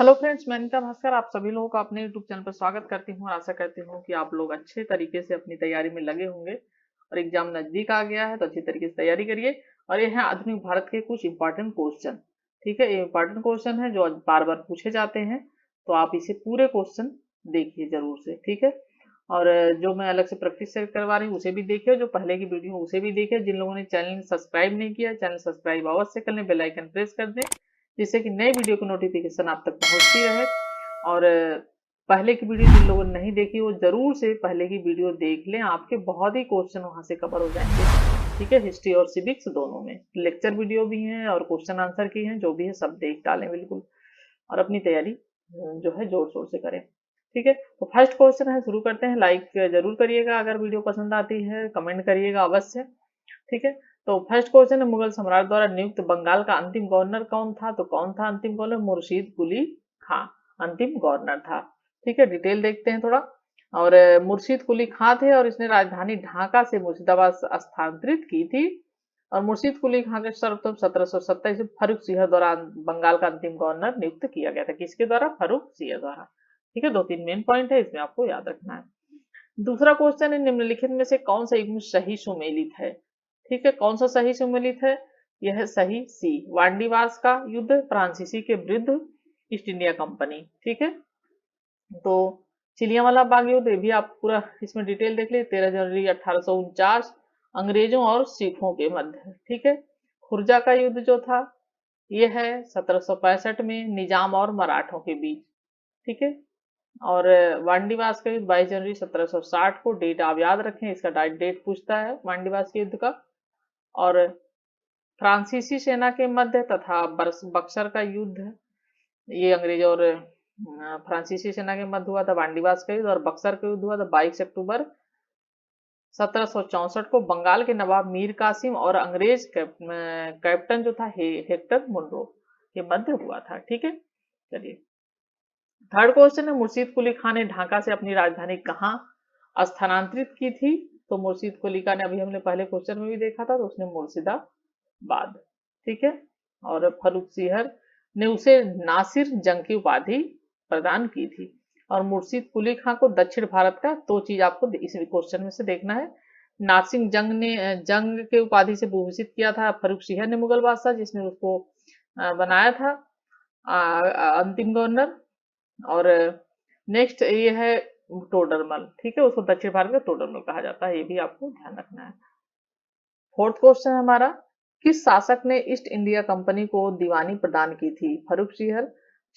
Hello friends, मैं अनिता भास्कर आप सभी लोगों का अपने यूट्यूब चैनल पर स्वागत करती हूँ और आशा करती हूँ कि आप लोग अच्छे तरीके से अपनी तैयारी में लगे होंगे और एग्जाम नजदीक आ गया है तो अच्छी तरीके से तैयारी करिए। और ये है आधुनिक भारत के कुछ इंपॉर्टेंट क्वेश्चन। ठीक है, ये इंपॉर्टेंट क्वेश्चन है जो बार बार पूछे जाते हैं, तो आप इसे पूरे क्वेश्चन देखिए जरूर से। ठीक है, और जो मैं अलग से प्रैक्टिस सेट करवा रही हूँ उसे भी देखिए, जो पहले की वीडियो उसे भी देखिए। जिन लोगों ने चैनल सब्सक्राइब नहीं किया, चैनल सब्सक्राइब अवश्य कर लें, बेल आइकन प्रेस कर दें जिससे कि नई वीडियो की नोटिफिकेशन आप तक पहुंचती रहे। और पहले की वीडियो जिन लोगों ने नहीं देखी वो जरूर से पहले की वीडियो देख लें, आपके बहुत ही क्वेश्चन वहां से कवर हो जाएंगे। ठीक है, हिस्ट्री और सिविक्स दोनों में लेक्चर वीडियो भी हैं और क्वेश्चन आंसर की हैं, जो भी है सब देख डालें बिल्कुल, और अपनी तैयारी जो है जोर शोर से करें। ठीक है, तो फर्स्ट क्वेश्चन है, शुरू करते हैं। लाइक जरूर करिएगा अगर वीडियो पसंद आती है, कमेंट करिएगा अवश्य। ठीक है, तो फर्स्ट क्वेश्चन है, मुगल सम्राट द्वारा नियुक्त बंगाल का अंतिम गवर्नर कौन था? तो कौन था अंतिम गवर्नर? मुर्शीद कुली खां अंतिम गवर्नर था। ठीक है, डिटेल देखते हैं थोड़ा। और मुर्शीद कुली खां थे और इसने राजधानी ढाका से मुर्शिदाबाद स्थानांतरित की थी। और मुर्शीद कुली खां के सर्वप्रथम 1727 में फर्रुख सिंह द्वारा बंगाल का अंतिम गवर्नर नियुक्त किया गया था। किसके द्वारा? फर्रुख सिंह द्वारा। ठीक है, दो तीन मेन पॉइंट है, इसमें आपको याद रखना है। दूसरा क्वेश्चन है, निम्नलिखित में से कौन सा युग्म सही सुमेलित है? ठीक है, कौन सा सही सुमेलित है? यह है सही सी, वांडीवास का युद्ध फ्रांसीसी के विरुद्ध ईस्ट इंडिया कंपनी। ठीक है, तो चिलियावाला बाग युद्ध, ये भी आप पूरा इसमें डिटेल देख लीजिए। 13 जनवरी 1849 अंग्रेजों और सिखों के मध्य। ठीक है, खुर्जा का युद्ध जो था यह है 1765 में निजाम और मराठों के बीच। ठीक है, और वांडीवास का युद्ध 22 जनवरी 1760 को। डेट आप याद रखें, इसका डेट पूछता है वांडीवास के युद्ध का। और फ्रांसीसी सेना के मध्य तथा बक्सर का युद्ध, ये अंग्रेज और फ्रांसीसी सेना के मध्य हुआ था वांडीवास का युद्ध। और बक्सर का युद्ध हुआ था 22 अक्टूबर 1764 को बंगाल के नवाब मीर कासिम और अंग्रेज कैप्टन जो था हेक्टर मुनरो के मध्य हुआ था। ठीक है, चलिए थर्ड क्वेश्चन है, मुर्शीद कुली खान ने ढाका से अपनी राजधानी कहाँ स्थानांतरित की थी? तो मुर्शीद कुली खान ने, अभी हमने पहले क्वेश्चन में भी देखा था, तो उसने मुर्शिदाबाद। ठीक है, और फर्रुख सिंह ने उसे नासिर जंग की उपाधि प्रदान की थी। और मुर्शीद कुली खान को दक्षिण भारत का दो चीज आपको इस क्वेश्चन में से देखना है। नासिर जंग ने जंग के उपाधि से भूषित किया था फर्रुख सिंह ने, मुगल बादशाह जिसने उसको बनाया था अंतिम गवर्नर। और नेक्स्ट ये है टोडरमल। ठीक है, उसको दक्षिण भारत में टोडरमल कहा जाता है, ये भी आपको ध्यान रखना है। फोर्थ क्वेश्चन है हमारा, किस शासक ने ईस्ट इंडिया कंपनी को दीवानी प्रदान की थी? फर्रुख सिंह,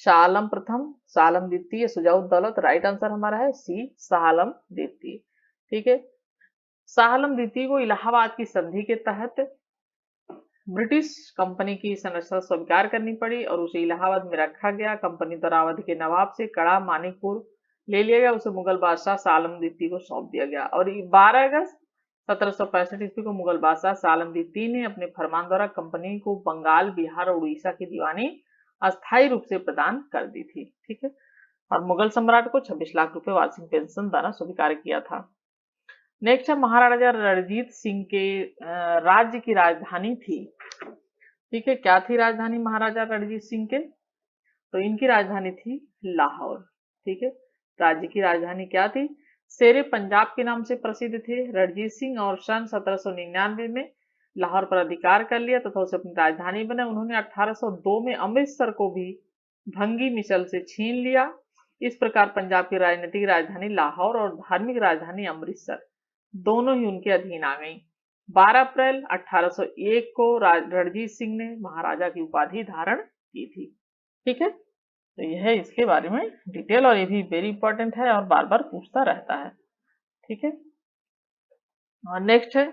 शाह आलम प्रथम, शाह आलम द्वितीय, शुजाउद्दौलत। राइट आंसर हमारा है सी, शाह आलम द्वितीय। ठीक है, शाह आलम द्वितीय को इलाहाबाद की संधि के तहत ब्रिटिश कंपनी की संरचना स्वीकार करनी पड़ी और उसे इलाहाबाद में रखा गया। कंपनी द्वारा अवध के नवाब से कड़ा मानिकपुर ले लिया गया, उसे मुगल बादशाह सालम द्वितीय को सौंप दिया गया। और 12 अगस्त 1765 ईस्वी को मुगल बादशाह सालम द्वितीय ने अपने फरमान द्वारा कंपनी को बंगाल, बिहार और उड़ीसा की दीवानी अस्थायी रूप से प्रदान कर दी थी। ठीक है, और मुगल सम्राट को 26 लाख रुपए वार्षिक पेंशन देना स्वीकार किया था। नेक्स्ट है, महाराजा रणजीत सिंह के राज्य की राजधानी थी। ठीक है, क्या थी राजधानी महाराजा रणजीत सिंह के? तो इनकी राजधानी थी लाहौर। ठीक है, राज्य की राजधानी क्या थी? शेरे पंजाब के नाम से प्रसिद्ध थे रणजीत सिंह, और सन 1799 में लाहौर पर अधिकार कर लिया तथा उसे अपनी राजधानी बनाया। उन्होंने 1802 में अमृतसर को भी भंगी मिसल से छीन लिया। इस प्रकार पंजाब की राजनीतिक राजधानी लाहौर और धार्मिक राजधानी अमृतसर दोनों ही उनके अधीन आ गई। 12 अप्रैल 1801 को रणजीत सिंह ने महाराजा की उपाधि धारण की थी। ठीक है, तो यह है इसके बारे में डिटेल, और ये भी वेरी इंपॉर्टेंट है और बार बार पूछता रहता है। ठीक है, और नेक्स्ट है,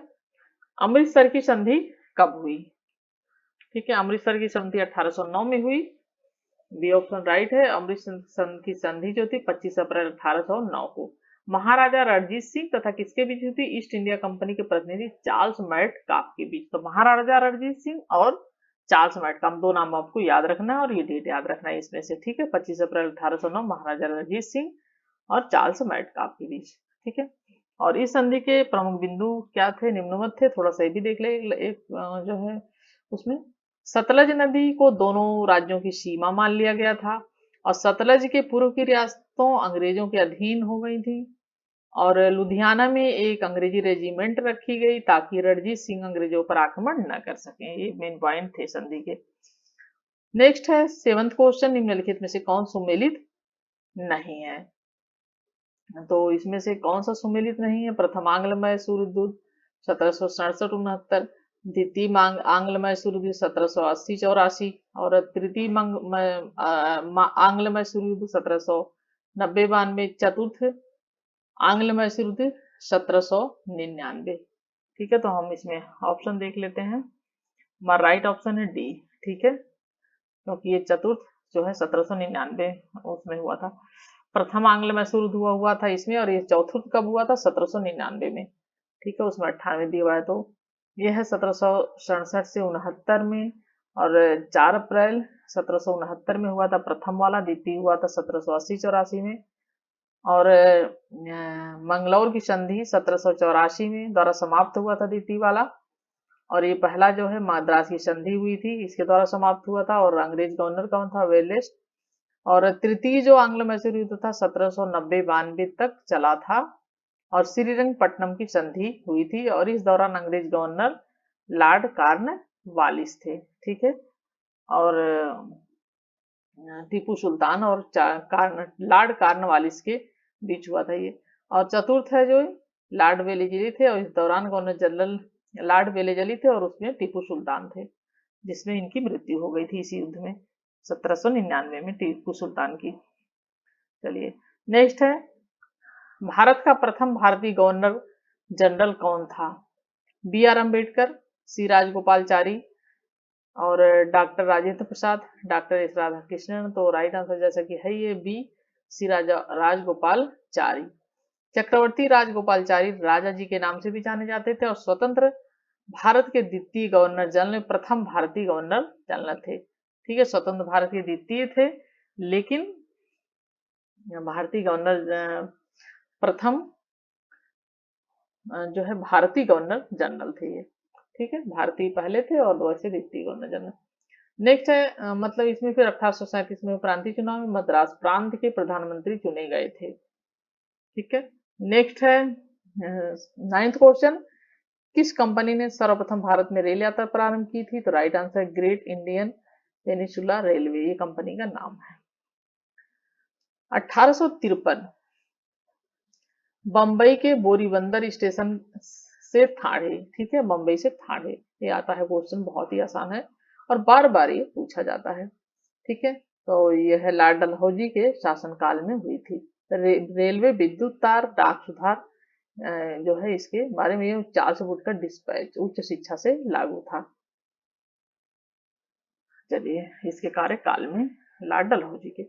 अमृतसर की संधि कब हुई? ठीक है, अमृतसर की संधि 1809 में हुई। बी ऑप्शन राइट है। अमृतसर की संधि जो थी 25 अप्रैल 1809 को महाराजा रणजीत सिंह तथा किसके बीच हुई थी? ईस्ट इंडिया कंपनी के प्रतिनिधि चार्ल्स मैटकाफ के बीच। तो महाराजा रणजीत सिंह और चार्ल्स मैटकाफ, दो नाम आपको याद रखना है और ये डेट याद रखना है इसमें से। ठीक है, 25 अप्रैल 1809 महाराजा रणजीत सिंह और चार्ल्स मैटकाफ के बीच। ठीक है, और इस संधि के प्रमुख बिंदु क्या थे? निम्नवत थे, थोड़ा सा भी देख ले। एक जो है उसमें सतलज नदी को दोनों राज्यों की सीमा मान लिया गया था। और सतलज के पूर्व की रियासतों अंग्रेजों के अधीन हो गई थी। और लुधियाना में एक अंग्रेजी रेजिमेंट रखी गई ताकि रणजीत सिंह अंग्रेजों पर आक्रमण न कर सकें। ये मेन पॉइंट थे संधि के। नेक्स्ट है 7th क्वेश्चन, निम्नलिखित में से कौन सुमेलित नहीं है? तो इसमें से कौन सा सुमेलित नहीं है? प्रथम आंग्ल मैसूर युद्ध 1767-69, द्वितीय आंग्ल मैसूर युद्ध 1780-84 और तृतीय आंग्ल मैसूर युद्ध 1790-92, चतुर्थ आंग्ल मैसूर युद्ध 1799। ठीक है, तो हम इसमें ऑप्शन देख लेते हैं। हमारा राइट ऑप्शन है डी। ठीक है, क्योंकि ये चतुर्थ जो है 1799 उसमें हुआ था। प्रथम आंग्ल मैसूर युद्ध हुआ था इसमें, और ये चौथुर्थ कब हुआ था? 1799 में। ठीक है, उसमें 98 दिया हुआ है, तो ये है 1767 से 69 में। और 4 अप्रैल 1769 में हुआ था प्रथम वाला, द्वितीय हुआ था 1780-84 में। और मंगलौर की संधि 1784 में द्वारा समाप्त हुआ था द्वितीय वाला। और ये पहला जो है मद्रास की संधि हुई थी, इसके द्वारा समाप्त हुआ था। और अंग्रेज गवर्नर कौन था? वेलेस। और तृतीय जो आंग्ल मैसूर युद्ध था 1790-92 तक चला था, और श्रीरंगपट्टनम की संधि हुई थी, और इस दौरान अंग्रेज गवर्नर लॉर्ड कॉर्नवालिस थे। ठीक है, और टीपू सुल्तान और लॉर्ड कॉर्नवालिस के बीच हुआ था ये। और चतुर्थ है जो लॉर्ड वेलेजली थे, और इस दौरान गवर्नर जनरल लॉर्ड वेलेजली थे, और उसमें टीपू सुल्तान थे, जिसमें इनकी मृत्यु हो गई थी इसी युद्ध में 1799 में टीपू सुल्तान की। चलिए नेक्स्ट है, भारत का प्रथम भारतीय गवर्नर जनरल कौन था? बी आर अम्बेडकर, सी राजगोपालचारी और doctor Rajendra Prasad, doctor S Radhakrishnan. तो राइट आंसर जैसा कि है ये बी, सी राजगोपालचारी। चक्रवर्ती राजगोपालचारी राजा जी के नाम से भी जाने जाते थे, और स्वतंत्र भारत के द्वितीय गवर्नर जनरल, प्रथम भारतीय गवर्नर जनरल थे। ठीक है, स्वतंत्र भारत के द्वितीय थे, लेकिन भारतीय गवर्नर प्रथम जो है भारतीय गवर्नर जनरल थे ये। ठीक है, भारतीय पहले थे और वैसे द्वितीय गवर्नर जनरल। नेक्स्ट है मतलब इसमें फिर 1837 में प्रांतीय चुनाव में मद्रास प्रांत के प्रधानमंत्री चुने गए थे। ठीक है, नेक्स्ट है 9th क्वेश्चन, किस कंपनी ने सर्वप्रथम भारत में रेल यात्रा प्रारंभ की थी? तो right answer great Indian peninsula railway, ये कंपनी का नाम है। 1853 बंबई के बोरीबंदर स्टेशन से ठाणे, ठीक है, बंबई से ठाणे, ये आता है क्वेश्चन, बहुत ही आसान है और बार बार ये पूछा जाता है। ठीक है, तो यह लॉर्ड डलहौजी के शासनकाल में हुई थी। रेलवे विद्युत तार डाक सुधार जो है इसके बारे में 400 फुट का डिस्पैच उच्च शिक्षा से लागू था। चलिए, इसके कार्यकाल में लॉर्ड डलहौजी के।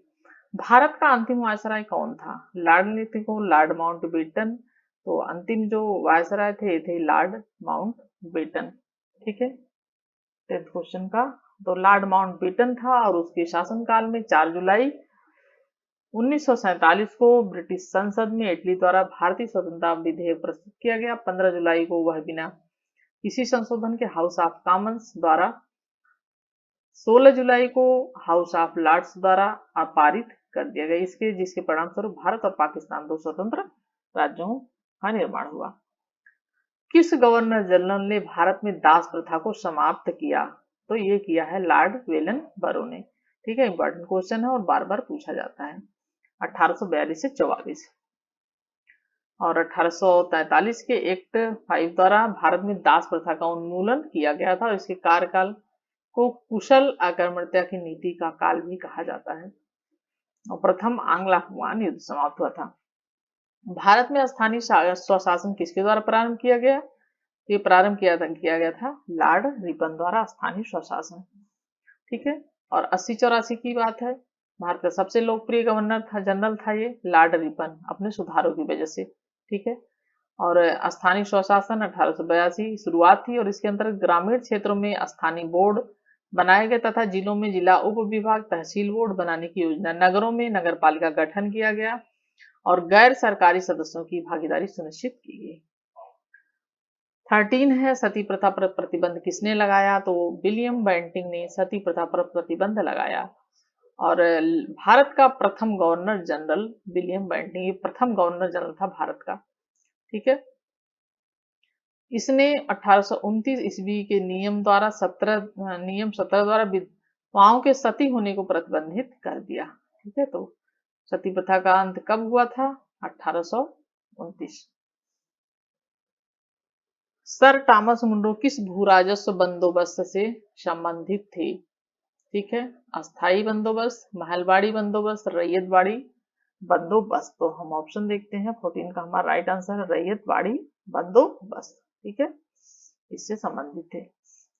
भारत का अंतिम वायसराय कौन था? लॉर्ड ने को लॉर्ड माउंटबेटन, तो अंतिम जो वायसराय थे लॉर्ड माउंटबेटन। ठीक है, 10th क्वेश्चन का, तो लॉर्ड माउंटबेटन था, और उसके शासनकाल में 4 जुलाई 1947 को ब्रिटिश संसद में इटली द्वारा भारतीय स्वतंत्रता विधेयक प्रस्तुत किया गया। 15 जुलाई को वह बिना किसी संशोधन के हाउस ऑफ कॉमन्स द्वारा, 16 जुलाई को हाउस ऑफ लॉर्ड्स द्वारा पारित कर दिया गया, जिसके परिणाम स्वरूप भारत और पाकिस्तान 2 स्वतंत्र राज्यों का निर्माण हुआ। किस गवर्नर जनरल ने भारत में दास प्रथा को समाप्त किया? तो ये किया है लॉर्ड वेलन बरो ने। ठीक है, इंपॉर्टेंट क्वेश्चन है और बार बार पूछा जाता है। 1842 से 44 और 1843 के एक्ट 5 द्वारा भारत में दास प्रथा का उन्मूलन किया गया था, और इसके कार्यकाल को कुशल आक्रमणता की नीति का काल भी कहा जाता है। और प्रथम आंग्ल अफगान युद्ध समाप्त हुआ था। भारत में स्थानीय स्वशासन किसके द्वारा प्रारंभ किया गया? ये प्रारंभ किया गया था लॉर्ड रिपन द्वारा, स्थानीय स्वशासन। ठीक है, और 80-84 की बात है। भारत का सबसे लोकप्रिय गवर्नर था जनरल था ये लॉर्ड रिपन, अपने सुधारों की वजह से। ठीक है, और स्थानीय स्वशासन 1882 शुरुआत थी, और इसके अंतर्गत ग्रामीण क्षेत्रों में स्थानीय बोर्ड बनाए गए तथा जिलों में जिला उप विभाग तहसील बोर्ड बनाने की योजना, नगरों में नगर पालिका गठन किया गया, और गैर सरकारी सदस्यों की भागीदारी सुनिश्चित की गई। 13 है, सती प्रथा पर प्रतिबंध किसने लगाया? तो विलियम बेंटिंग ने सती प्रथा पर प्रतिबंध लगाया। और भारत का प्रथम गवर्नर जनरल विलियम बेंटिंग, ये प्रथम गवर्नर जनरल था भारत का। ठीक है, इसने 1829 ईस्वी के नियम 17 द्वारा विधवाओं के सती होने को प्रतिबंधित कर दिया। ठीक है, तो सती प्रथा का अंत कब हुआ था? 1829। सर टॉमस मुंडो किस भू राजस्व बंदोबस्त से संबंधित थे? ठीक है, अस्थाई बंदोबस्त, महलबाड़ी बंदोबस्त, रैयतबाड़ी बंदोबस्त। तो हम ऑप्शन देखते हैं, 14 का हमारा राइट आंसर है रैयतबाड़ी बंदोबस्त। ठीक है, इससे संबंधित थे।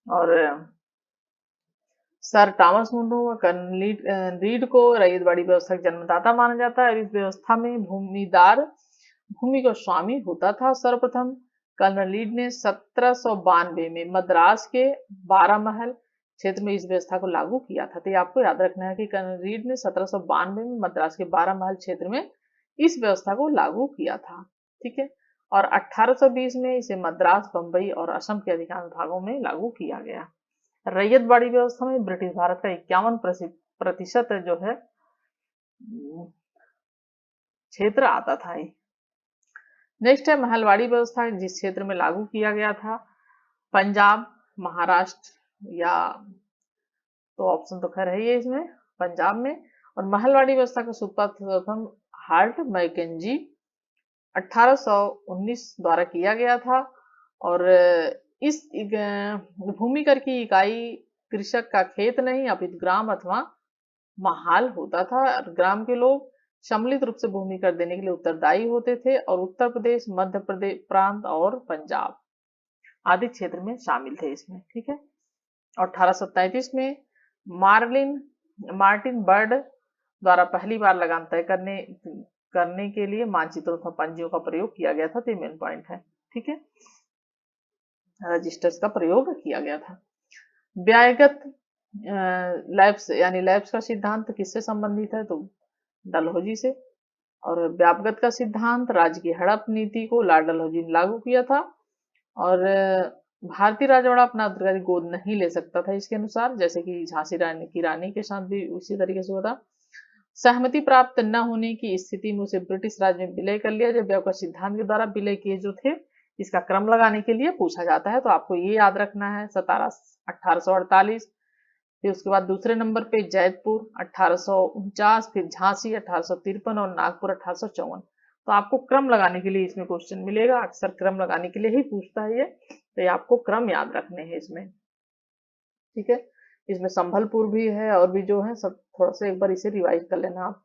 और सर टॉमस मुंडो व कर्नल रीड को रैयतबाड़ी व्यवस्था का जन्मदाता माना जाता है। इस व्यवस्था में भूमिदार भूमि का स्वामी होता था। सर्वप्रथम कर्नल रीड ने 1792 में मद्रास के 12 महल क्षेत्र में इस व्यवस्था को लागू किया था। तो ये आपको याद रखना है कि कर्नल रीड ने 1792 में मद्रास के 12 महल क्षेत्र में इस व्यवस्था को लागू किया था। ठीक है, और 1820 में इसे मद्रास, बंबई और असम के अधिकांश भागों में लागू किया गया। रैयतबाड़ी व्यवस्था में ब्रिटिश भारत का 51% जो है क्षेत्र आता था। नेक्स्ट है महलबाड़ी व्यवस्था, जिस क्षेत्र में लागू किया गया था, पंजाब, महाराष्ट्र, या तो ऑप्शन तो खैर है ये इसमें, पंजाब में। और महलबाड़ी व्यवस्था का सूत्रपात हार्ट मैकेंजी 1819 द्वारा किया गया था। और इस भूमि कर की इकाई कृषक का खेत नहीं अपितु ग्राम अथवा महाल होता था। ग्राम के लोग सम्मिलित रूप से भूमि कर देने के लिए उत्तरदायी होते थे और उत्तर प्रदेश, मध्य प्रदेश प्रांत और पंजाब आदि क्षेत्र में शामिल थे इसमें। ठीक है, 1833 में मार्टिन बर्ड द्वारा पहली बार लगान तय करने के लिए मानचित्रों तथा पंजियों का प्रयोग किया गया था। तो मेन पॉइंट है। ठीक है, रजिस्टर्स का प्रयोग किया गया था। ब्यायगत लैब्स यानी लैब्स का सिद्धांत किससे संबंधित है? तो डलहौजी से। और व्यापगत का सिद्धांत, राज्य की हड़प नीति को लॉर्ड डलहौजी ने लागू किया था। और भारतीय राजवाड़ा अपना उत्तराधिकारी गोद नहीं ले सकता था इसके अनुसार, जैसे कि झांसी रानी की रानी के साथ भी उसी तरीके से हुआ था। सहमति प्राप्त न होने की स्थिति में उसे ब्रिटिश राज में विलय कर लिया। जब व्यापक सिद्धांत के द्वारा विलय किए जो थे, इसका क्रम लगाने के लिए पूछा जाता है। तो आपको ये याद रखना है, 1848, फिर उसके बाद दूसरे नंबर पे जैतपुर 1849, फिर झांसी 1853 और नागपुर 1854। तो आपको क्रम लगाने के लिए इसमें क्वेश्चन मिलेगा, अक्सर क्रम लगाने के लिए ही पूछता है ये। तो ये आपको क्रम याद रखने हैं इसमें। ठीक है, इसमें संभलपुर भी है और भी जो है सब, थोड़ा सा एक बार इसे रिवाइज कर लेना आप।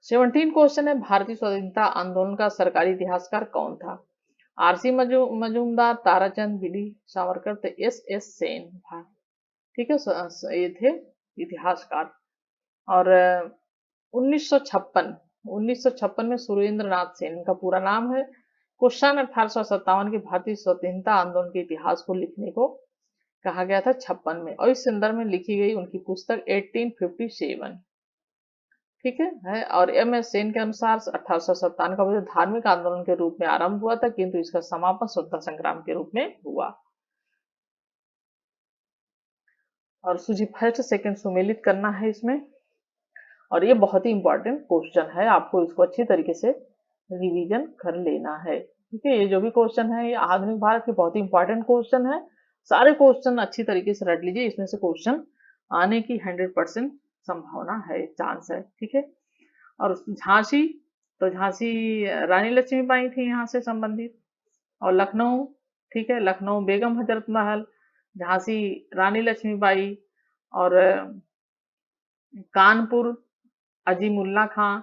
17 क्वेश्चन है, भारतीय स्वतंत्रता आंदोलन का सरकारी इतिहासकार कौन था? आरसी मजूमदार, ताराचंद, बीडी सावरकर, तो एस सेन। ठीक है, ये थे इतिहासकार। और 1956 में सुरेंद्र नाथ सेन इनका पूरा नाम है। क्वेश्चन 1857 के भारतीय स्वतंत्रता आंदोलन के इतिहास को लिखने को कहा गया था 56 में, और इस संदर्भ में लिखी गई उनकी पुस्तक 1857। ठीक है। और एम एस सेन के अनुसार 1857 का वजह धार्मिक आंदोलन के रूप में आरंभ हुआ था, किंतु इसका समापन स्वतंत्रता संग्राम के रूप में हुआ। और सूची फर्स्ट सेकंड सुमेलित करना है इसमें। और ये बहुत ही इंपॉर्टेंट क्वेश्चन है, आपको इसको अच्छी तरीके से रिवीजन कर लेना है। ठीक है, ये जो भी क्वेश्चन है ये आधुनिक भारत के बहुत ही इंपॉर्टेंट क्वेश्चन है। सारे क्वेश्चन अच्छी तरीके से रट लीजिए, इसमें से क्वेश्चन आने की 100% संभावना है, चांस है। ठीक है, और झांसी, तो झांसी रानी लक्ष्मीबाई थी यहाँ से संबंधित। और लखनऊ, ठीक है, लखनऊ बेगम हजरत महल, झांसी रानी लक्ष्मीबाई, और कानपुर अजीमुल्ला खां,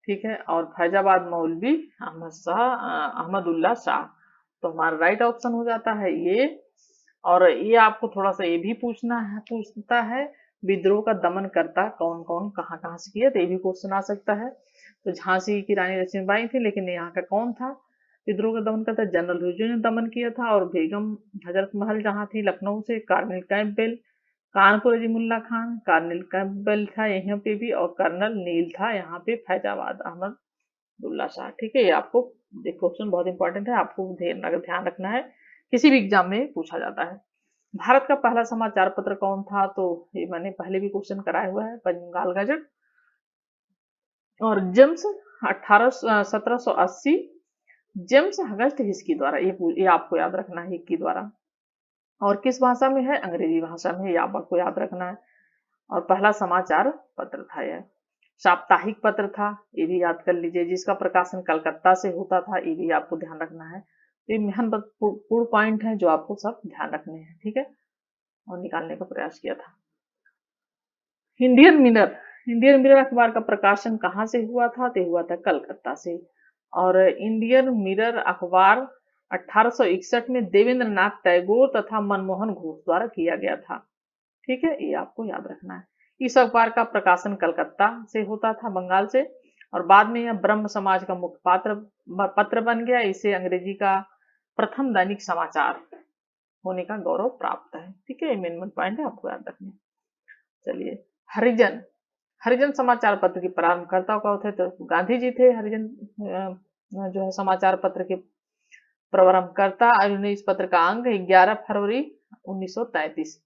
ठीक है, और फैजाबाद मौलवी अहमदुल्ला शाह। तो हमारा राइट ऑप्शन हो जाता है ये। और ये आपको थोड़ा सा ये भी पूछता है, विद्रोह का दमन करता कौन कौन कहाँ कहाँ से किया, तो ये भी क्वेश्चन आ सकता है। तो झांसी की रानी लक्ष्मीबाई थी, लेकिन यहाँ का कौन था विद्रोह का दमन करता? जनरल हुजूर ने दमन किया था। और बेगम हजरत महल जहाँ थी लखनऊ से, colonel Campbell. Kanpur Azimullah Khan, colonel Campbell था यहाँ पे भी, और कर्नल नील था यहाँ पे फैजाबाद अहमदुल्ला शाह। ठीक है, ये आपको क्वेश्चन बहुत इंपॉर्टेंट है, आपको ध्यान रखना है, किसी भी एग्जाम में पूछा जाता है। भारत का पहला समाचार पत्र कौन था? तो ये मैंने पहले भी क्वेश्चन कराया हुआ है, बंगाल गजट। और जेम्स 1780 जेम्स अगस्त हिस्की द्वारा, ये आपको याद रखना है, हिस्की द्वारा। और किस भाषा में है? अंग्रेजी भाषा में, ये आपको याद रखना है। और पहला समाचार पत्र था यह। साप्ताहिक पत्र था, ये भी याद कर लीजिए, जिसका प्रकाशन कलकत्ता से होता था, ये भी आपको ध्यान रखना है। ये महत्वपूर्ण पॉइंट है जो आपको सब ध्यान रखने हैं, ठीक है, और निकालने का प्रयास किया था। इंडियन मिरर, इंडियन मिरर अखबार का प्रकाशन कहाँ से हुआ था? तो हुआ था कलकत्ता से। और इंडियन मिरर अखबार 1861 में देवेंद्र नाथ टैगोर तथा मनमोहन घोष द्वारा किया गया था, ठीक है, ये आपको याद रखना है। इस अखबार का प्रकाशन कलकत्ता से होता था, बंगाल से। और बाद में यह ब्रह्म समाज का मुख्य पत्र बन गया। इसे अंग्रेजी का प्रथम दैनिक समाचार होने का गौरव प्राप्त है, ठीक है, मेन पॉइंट है, आपको याद रखना। चलिए, हरिजन, हरिजन समाचार पत्र की प्रारंभकर्ता कौन थे? तो गांधी जी थे हरिजन जो है समाचार पत्र के प्रारंभकर्ता। और इस पत्र का अंक 11 फरवरी 1933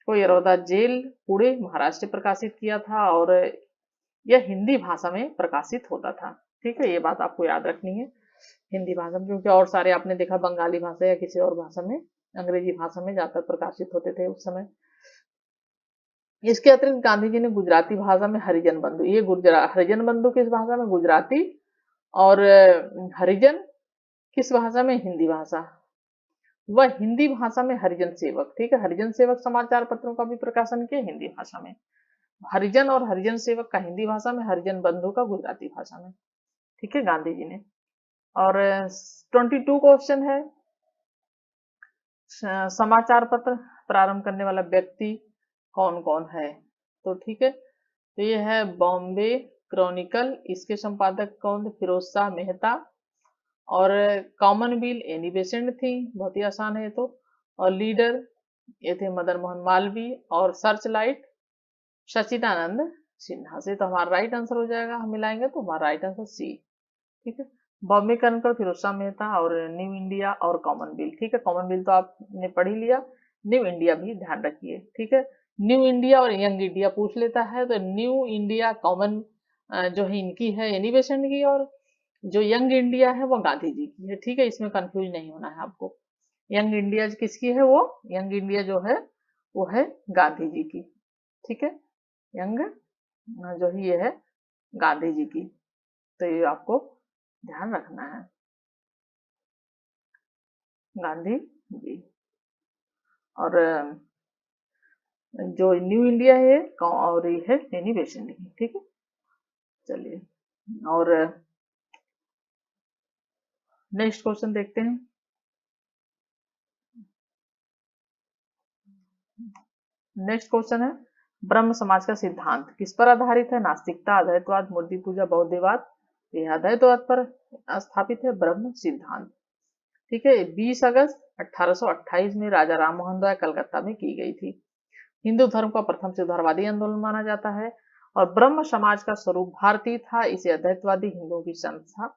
को यरोदा जेल, पुणे, महाराष्ट्र प्रकाशित किया था। और यह हिंदी भाषा में प्रकाशित होता था, ठीक है, ये बात आपको याद रखनी है, हिंदी भाषा में, क्योंकि और सारे आपने देखा बंगाली भाषा या किसी और भाषा में, अंग्रेजी भाषा में ज्यादातर प्रकाशित होते थे उस समय। इसके अतिरिक्त गांधी जी ने गुजराती भाषा में हरिजन बंधु, ये हरिजन बंधु किस भाषा में? गुजराती। और हरिजन किस भाषा में? हिंदी भाषा। वह हिंदी भाषा में हरिजन सेवक, ठीक है, हरिजन सेवक समाचार पत्रों का भी प्रकाशन किया हिंदी भाषा में। हरिजन और हरिजन सेवक का हिंदी भाषा में, हरिजन बंधु का गुजराती भाषा में, ठीक है, गांधी जी ने। और 22 क्वेश्चन है, समाचार पत्र प्रारंभ करने वाला व्यक्ति कौन कौन है? तो ठीक है, तो ये है बॉम्बे क्रॉनिकल, इसके संपादक कौन थे? फिरोज शाह मेहता। और कॉमनवेल्थ एनी बेसेंट थी, बहुत ही आसान है ये तो। और लीडर ये थे मदन मोहन मालवीय। और सर्च लाइट सच्चिदानंद सिन्हा से। तो हमारा राइट आंसर हो जाएगा, हम मिलाएंगे तो हमारा राइट आंसर सी, ठीक है। बॉम्बे क्रॉनिकल फिरोज शाह मेहता, और न्यू इंडिया और कॉमनवेल्थ, ठीक है, कॉमनवेल्थ तो आपने पढ़ ही लिया, न्यू इंडिया भी ध्यान रखिए, ठीक है। न्यू इंडिया और यंग इंडिया पूछ लेता है, तो न्यू इंडिया कॉमन जो है इनकी है, एनी बेसेंट की। और जो यंग इंडिया है वो गांधी जी की है, ठीक है, इसमें कंफ्यूज नहीं होना है आपको। यंग इंडिया किसकी है? वो यंग इंडिया जो है वो है गांधी जी की, ठीक है, यंग जो ही ये है गांधी जी की, तो ये आपको ध्यान रखना है, गांधी जी। और जो न्यू इंडिया है और ये है एनी बेसेंट की, ठीक है। चलिए, और नेक्स्ट क्वेश्चन देखते हैं। नेक्स्ट क्वेश्चन है, ब्रह्म समाज का सिद्धांत किस पर आधारित है? नास्तिकता, अद्वैतवाद, मूर्ति पूजा, बौद्धवाद। यह अद्वैतवाद पर स्थापित है ब्रह्म सिद्धांत, ठीक है। 20 अगस्त 1828 में राजा राम मोहन राय कलकत्ता में की गई थी। हिंदू धर्म का प्रथम सुधारवादी आंदोलन माना जाता है। और ब्रह्म समाज का स्वरूप भारतीय था, इसे अद्वैतवादी हिंदुओं की संस्था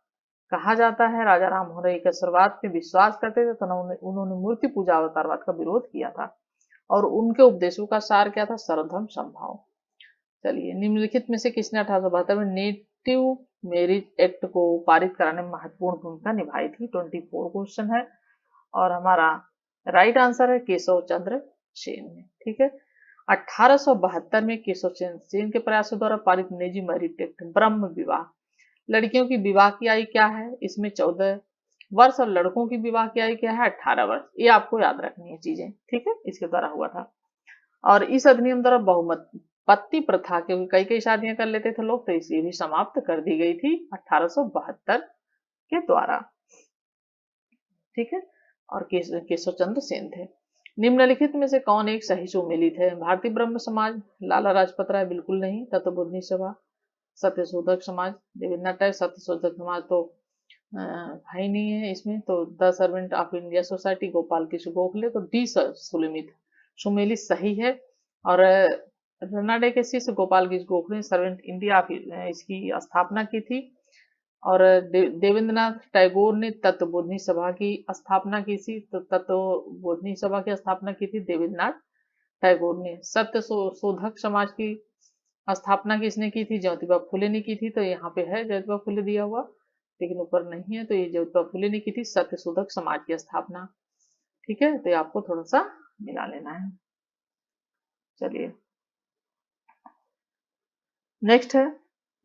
कहा जाता है। राजा राम मोहन राय के शुरुआत में विश्वास करते थे, तो उन्होंने मूर्ति पूजा अवतारवाद का विरोध किया था। और उनके उपदेशों का सार क्या था? सर्वधर्म समभाव। चलिए, निम्नलिखित में से किसने 1872 में नेटिव मैरिज एक्ट को पारित कराने में महत्वपूर्ण भूमिका निभाई थी? 24 क्वेश्चन है, और हमारा राइट आंसर है केशव चंद्र सेन ने, ठीक है। 1872 में केशव सेन के प्रयासों द्वारा पारित निजी मैरिज एक्ट ब्रह्म विवाह, लड़कियों की विवाह की आयु क्या है? इसमें 14 वर्ष, और लड़कों की विवाह की आयु क्या है? 18 वर्ष। ये आपको याद रखनी है चीजें, ठीक है, इसके द्वारा हुआ था। और इस अधिनियम द्वारा बहुमत पत्ती प्रथा, क्योंकि कई कई शादियां कर लेते थे लोग, तो इसे भी समाप्त कर दी गई थी 1872 के द्वारा, ठीक है। और केशव चंद्र सेन थे। निम्नलिखित में से कौन एक सही सुमेलित है? भारतीय ब्रह्म समाज, लाला लाजपत राय बिल्कुल नहीं, तत्वबोधनी सभा, सत्यशोधक समाज, देवेंद्र टैगोर। सत्यशोधक समाज तो है ही नहीं है इसमें, तो the servant of India society, Gopal Krishna Gokhale, तो डी सुलेमित सुमेलित सही है। और रनाडे के शिष्य गोपाल कृष्ण गोखले सर्वेंट इंडिया इसकी स्थापना की थी। और देवेंद्रनाथ टैगोर ने तत्वबोधिनी सभा की स्थापना की थी। तो तत्वबोधिनी सभा की स्थापना की थी देवेंद्रनाथ टैगोर ने। सत्य शोधक समाज की स्थापना किसने की थी? ज्योतिबा फुले ने की थी। तो यहाँ पे है ज्योतिबा फुले दिया हुआ, लेकिन ऊपर नहीं है, तो ये ज्योतिबा फुले ने की थी सत्य शोधक समाज की स्थापना। ठीक है, तो ये आपको थोड़ा सा मिला लेना है। चलिए नेक्स्ट है,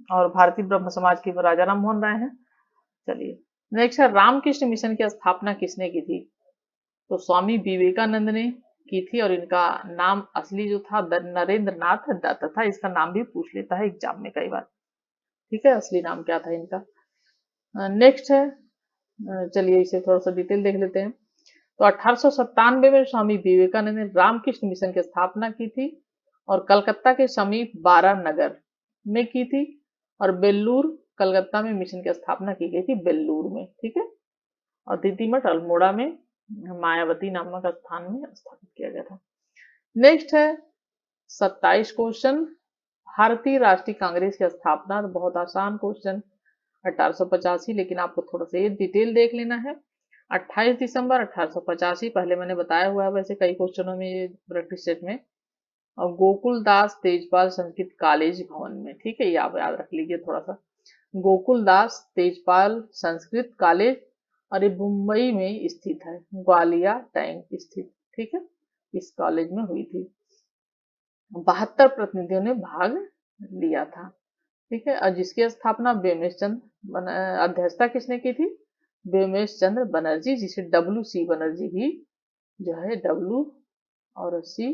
और भारतीय ब्रह्म समाज की राजा राम मोहन राय हैं। चलिए नेक्स्ट है, रामकृष्ण मिशन की स्थापना किसने की थी? तो स्वामी विवेकानंद ने की थी, और इनका नाम असली जो था नरेंद्र नाथ दत्त था। इसका नाम भी पूछ लेता है एग्जाम में कई बार। ठीक है, असली नाम क्या था इनका। नेक्स्ट है, चलिए इसे थोड़ा सा डिटेल देख लेते हैं। तो 1897 में स्वामी विवेकानंद ने रामकृष्ण मिशन की स्थापना की थी, और कलकत्ता के समीप बारा नगर में की थी, और बेल्लूर कलकत्ता में मिशन की स्थापना की गई थी, बेल्लूर में। ठीक है, और दीदीमठ अल्मोड़ा में मायावती नामक स्थान में स्थापित किया गया था। नेक्स्ट है 27 क्वेश्चन, भारतीय राष्ट्रीय कांग्रेस की स्थापना। तो बहुत आसान क्वेश्चन, 1885, लेकिन आपको थोड़ा सा ये डिटेल देख लेना है। 28 दिसंबर 1885, पहले मैंने बताया हुआ है वैसे कई क्वेश्चनों में ये प्रैक्टिस सेट में, और गोकुल दास तेजपाल संस्कृत कॉलेज भवन में। ठीक है, ये आप याद रख लीजिए थोड़ा सा, गोकुल दास तेजपाल संस्कृत कॉलेज, और ये मुंबई में स्थित है, ग्वालिया टैंक स्थित। ठीक है, इस कॉलेज में हुई थी। 72 प्रतिनिधियों ने भाग लिया था। ठीक है, और जिसकी स्थापना व्योमेश चंद्र अध्यक्षता किसने की थी? व्योमेश चंद्र बनर्जी, जिसे WC बनर्जी भी जो है, W और C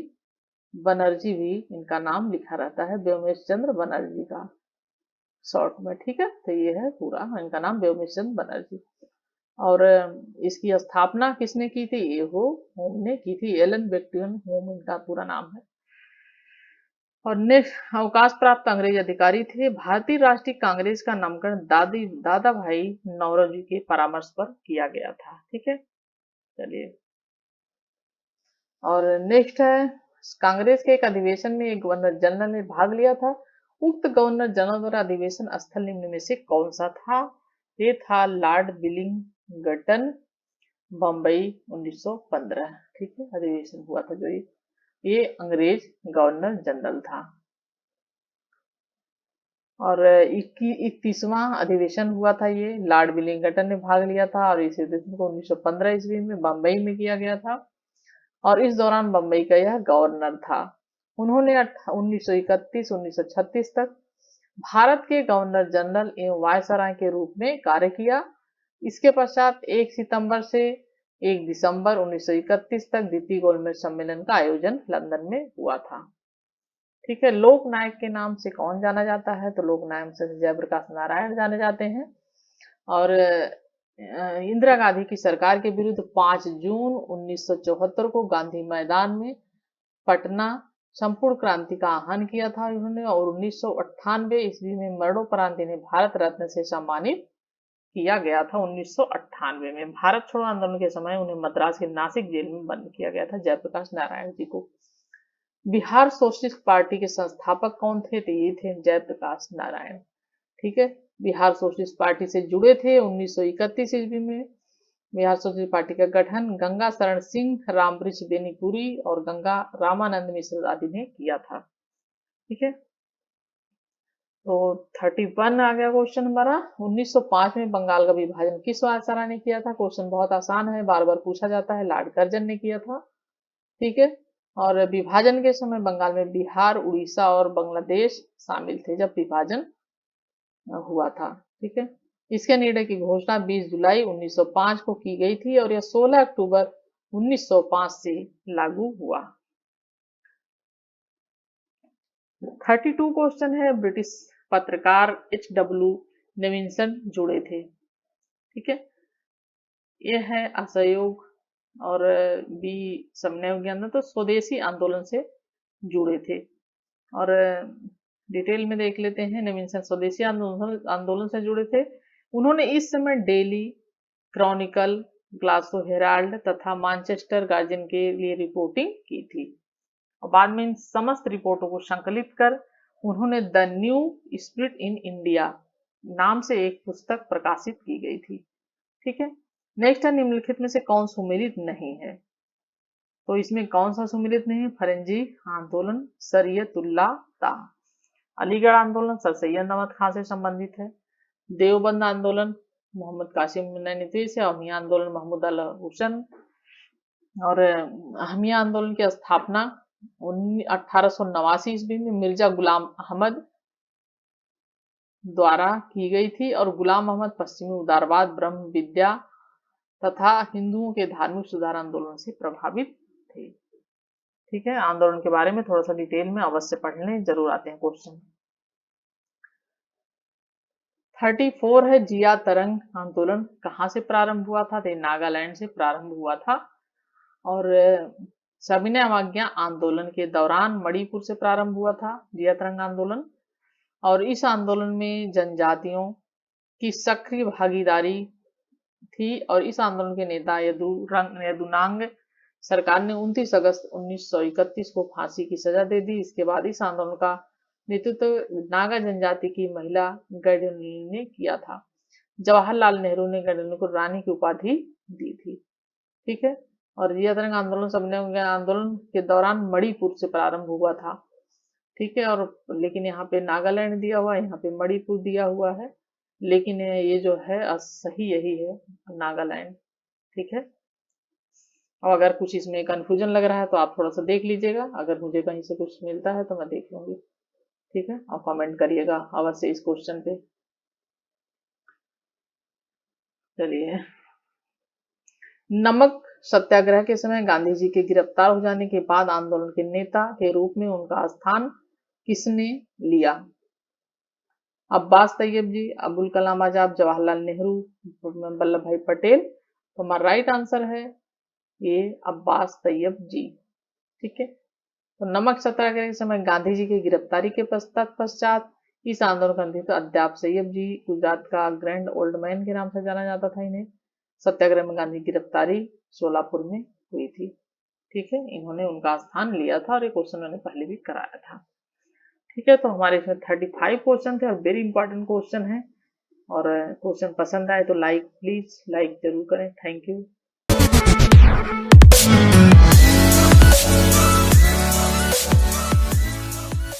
बनर्जी भी इनका नाम लिखा रहता है, व्योमेश चंद्र बनर्जी का शॉर्ट में। ठीक है, तो ये है पूरा इनका नाम व्योमेश चंद्र बनर्जी। और इसकी स्थापना किसने की थी? ये हो होम ने की थी, एलन बेक्टियन होम इनका पूरा नाम है। और नेक्स्ट, अवकाश प्राप्त अंग्रेज अधिकारी थे। भारतीय राष्ट्रीय कांग्रेस का नामकरण दादा भाई नौरोजी के परामर्श पर किया गया था। ठीक है, चलिए, और नेक्स्ट है, कांग्रेस के एक अधिवेशन में एक गवर्नर जनरल ने भाग लिया था। उक्त गवर्नर जनरल द्वारा अधिवेशन स्थल निम्न में से कौन सा था? ये था लॉर्ड विलिंगटन, बम्बई 1915। ठीक है, अधिवेशन हुआ था जो ये अंग्रेज गवर्नर जनरल था। और 31वां अधिवेशन हुआ था, ये लॉर्ड विलिंगटन ने भाग लिया था, और इस अधिवेशन को 1915 ईस्वी में बम्बई में किया गया था, और इस दौरान बम्बई का यह गवर्नर था। उन्होंने 1931-1936 तक भारत के गवर्नर जनरल एवं वायसराय के रूप में कार्य किया। इसके पश्चात 1 सितंबर से 1 दिसंबर 1931 तक द्वितीय गोलमेज सम्मेलन का आयोजन लंदन में हुआ था। ठीक है, लोक नायक के नाम से कौन जाना जाता है? तो लोक नायक से जयप्रकाश नारायण जाने जाते हैं। और इंदिरा गांधी की सरकार के विरुद्ध 5 जून 1974 को गांधी मैदान में पटना संपूर्ण क्रांति का आह्वान किया था उन्होंने, और 1998 ईस्वी में मरणोपरांत इन्हें भारत रत्न से सम्मानित किया गया था। 1998 में भारत छोड़ो आंदोलन के समय उन्हें मद्रास के नासिक जेल में बंद किया गया था, जयप्रकाश नारायण जी को। बिहार सोशलिस्ट पार्टी के संस्थापक कौन थे? तो ये थे जयप्रकाश नारायण। ठीक है, बिहार सोशलिस्ट पार्टी से जुड़े थे 1931 ईस्वी में। बिहार सोशलिस्ट पार्टी का गठन गंगा शरण सिंह, रामवृक्ष बेनीपुरी और गंगा रामानंद मिश्र आदि ने किया था। ठीक है, तो 31 आ गया क्वेश्चन हमारा। 1905 में बंगाल का विभाजन किस वायसराय ने किया था? क्वेश्चन बहुत आसान है, बार बार पूछा जाता है, लॉर्ड कर्जन ने किया था। ठीक है, और विभाजन के समय बंगाल में बिहार, उड़ीसा और बांग्लादेश शामिल थे जब विभाजन हुआ था। ठीक है, इसके निर्णय की घोषणा 20 जुलाई 1905 को की गई थी, और यह 16 अक्टूबर 1905 से लागू हुआ। 32 क्वेश्चन है, ब्रिटिश पत्रकार HW नेविंसन जुड़े थे। ठीक है, यह है असहयोग और बी समन्वय ज्ञान, तो स्वदेशी आंदोलन से जुड़े थे। और डिटेल में देख लेते हैं, नेविंसन स्वदेशी आंदोलन से जुड़े थे। उन्होंने इस समय डेली क्रॉनिकल, ग्लासो हेराल्ड तथा मैनचेस्टर गार्जियन के लिए रिपोर्टिंग की थी, और बाद में इन समस्त रिपोर्टों को संकलित कर उन्होंने the new spirit in India नाम से एक पुस्तक प्रकाशित की गई थी। ठीक है, नेक्स्ट है निम्नलिखित में से कौन सुमेलित नहीं है? तो इसमें कौन सा सुमेलित नहीं है? फरंगी आंदोलन, शरीयतुल्लाह, अलीगढ़ आंदोलन सर सैयद अहमद खान से संबंधित है, देवबंद आंदोलन मोहम्मद कासिम नैनीताल से, और मियां आंदोलन महमूद अल हुसैन, और अहमिया आंदोलन की स्थापना 1889 ईस्वी में मिर्जा गुलाम अहमद द्वारा की गई थी, और गुलाम अहमद पश्चिमी उदारवाद, ब्रह्म विद्या तथा हिंदुओं के धार्मिक सुधार आंदोलन से प्रभावित थे। ठीक है, आंदोलन के बारे में थोड़ा सा डिटेल में अवश्य पढ़ लें, जरूर आते हैं क्वेश्चन। 34 है जिया तरंग आंदोलन कहाँ से प्रारंभ हुआ था? तो नागालैंड से प्रारंभ हुआ था, और सविनय अवज्ञा आंदोलन के दौरान मणिपुर से प्रारंभ हुआ था जिया तरंग आंदोलन, और इस आंदोलन में जनजातियों की सक्रिय भागीदारी थी, और इस आंदोलन के नेता यदुनांग सरकार ने 29 अगस्त 1931 को फांसी की सजा दे दी। इसके बाद इस आंदोलन का नेतृत्व नागा जनजाति की महिला गैडोनिल ने किया था। जवाहरलाल नेहरू ने गैडोनिल को रानी की उपाधि दी थी। ठीक है, और जिया तरंग आंदोलन सविनय आंदोलन के दौरान मणिपुर से प्रारंभ हुआ था। ठीक है, और लेकिन यहाँ पे नागालैंड दिया हुआ है, यहाँ पे मणिपुर दिया हुआ है, लेकिन ये जो है सही यही है, नागालैंड। ठीक है, और अगर कुछ इसमें कंफ्यूजन लग रहा है तो आप थोड़ा सा देख लीजिएगा, अगर मुझे कहीं से कुछ मिलता है तो मैं देख लूंगी। ठीक है, और कमेंट करिएगा अवश्य इस क्वेश्चन पे। चलिए, नमक सत्याग्रह के समय गांधी जी के गिरफ्तार हो जाने के बाद आंदोलन के नेता के रूप में उनका स्थान किसने लिया? अब्बास तैयब जी, अबुल कलाम आजाद, जवाहरलाल नेहरू, वल्लभ भाई पटेल। तो हमारा राइट आंसर है ये अब्बास तैयब जी। ठीक है, तो नमक सत्याग्रह के समय गांधी जी की गिरफ्तारी के पश्चात इस आंदोलन का नेतृत्व अब्बास तैयब जी, गुजरात का ग्रैंड ओल्ड मैन के नाम से जाना जाता था इन्हें। सत्याग्रह में गांधी की गिरफ्तारी सोलापुर में हुई थी। ठीक है, इन्होंने उनका स्थान लिया था, और ये क्वेश्चन मैंने पहले भी कराया था। ठीक है, तो हमारे इसमें 35 क्वेश्चन थे, और वेरी इंपॉर्टेंट क्वेश्चन है, और क्वेश्चन पसंद आए तो प्लीज लाइक जरूर करें। Thank you.